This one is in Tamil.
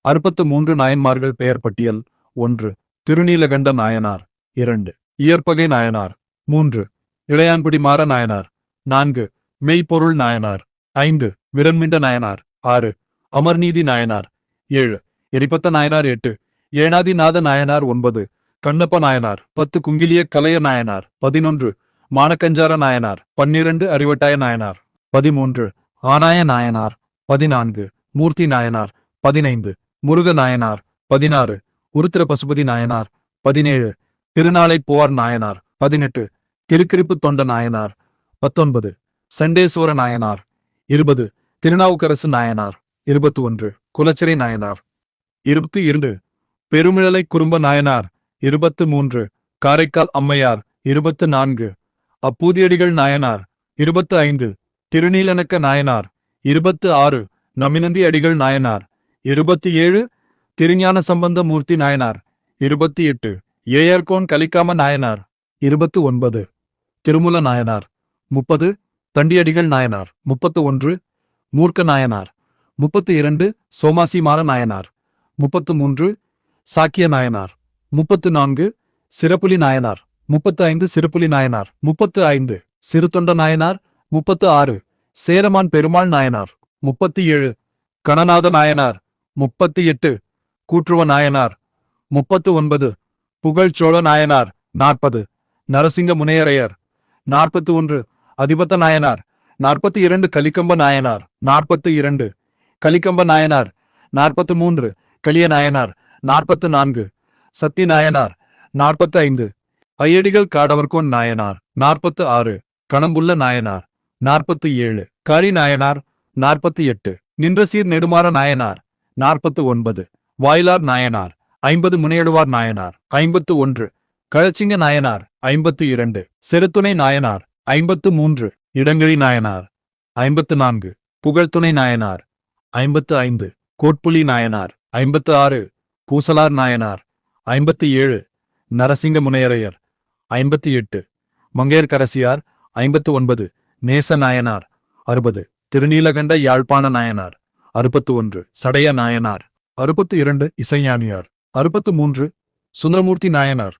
63 நாயன்மார்கள் பெயர் பட்டியல். 1. திருநீலகண்ட நாயனார். 2. இயற்பகை நாயனார். 3. இளையான்குடி மாற நாயனார். 4. மெய்ப்பொருள் நாயனார். 5. விரண்மிண்ட நாயனார். 6. அமர்நீதி நாயனார். 7. எரிபத்த நாயனார். 8. ஏனாதிநாத நாயனார். 9. கண்ணப்ப நாயனார். 10. குங்கிலிய கலைய நாயனார். 11. மானக்கஞ்சார நாயனார். 12. அறிவட்டாய நாயனார். 13. ஆனாய நாயனார். 14. மூர்த்தி நாயனார். 15. முருக நாயனார். 16. உருத்திர பசுபதி நாயனார். 17. திருநாளை போவார் நாயனார். 18. திருக்கிருப்பு தொண்ட நாயனார். 19. சண்டேஸ்வர நாயனார். 20. திருநாவுக்கரசு நாயனார். 21. குலச்சிறை நாயனார். 22. பெருமிழலை குறும்ப நாயனார். 23. காரைக்கால் அம்மையார். 24. அப்பூதியடிகள் நாயனார். 25. திருநீலனக்க நாயனார். 26. நமினந்தி அடிகள் நாயனார். 27. திருஞான சம்பந்த மூர்த்தி நாயனார். 28. ஏயர்கோன் கலிக்காம நாயனார். 29. திருமுல நாயனார். 30. தண்டியடிகள் நாயனார். 31. மூர்க்க நாயனார். 32. சோமாசிமார நாயனார். 33. சாக்கிய நாயனார். 34. சிறப்புலி நாயனார். 35. சிறுப்புலி நாயனார். 35. சிறுதொண்ட நாயனார். 36. சேரமான் பெருமாள் நாயனார். 37. கணநாத நாயனார். 38. கூற்றுவ நாயனார். 39. புகழ்ச்சோழ நாயனார். 40. நரசிங்க முனையரையர். 41. அதிபத்த நாயனார். 42. கலிக்கம்ப நாயனார். 42. கலிக்கம்ப நாயனார். 43. களிய நாயனார். 44. சத்தி நாயனார். 45. ஐயடிகள் காடவர்கோன் நாயனார். 46. கணம்புள்ள நாயனார். 47. கரி நாயனார். 48. நின்றசீர் நெடுமாற நாயனார். 49. வாயிலார் நாயனார். 50. முனையடுவார் நாயனார். 51. கழச்சிங்க நாயனார். 52. செருத்துணை நாயனார். 53. இடங்கிழி நாயனார். 54. புகழ்துணை நாயனார். 55. கோட்புலி நாயனார். 56. பூசலார் நாயனார். 57. நரசிங்க முனையரையர். 58. மங்கையர்க்கரசியார். 59. நேச நாயனார். 60. திருநீலகண்ட யாழ்ப்பாண நாயனார். 61. சடைய நாயனார். 62. இசைஞானியார். 63. சுந்தரமூர்த்தி நாயனார்.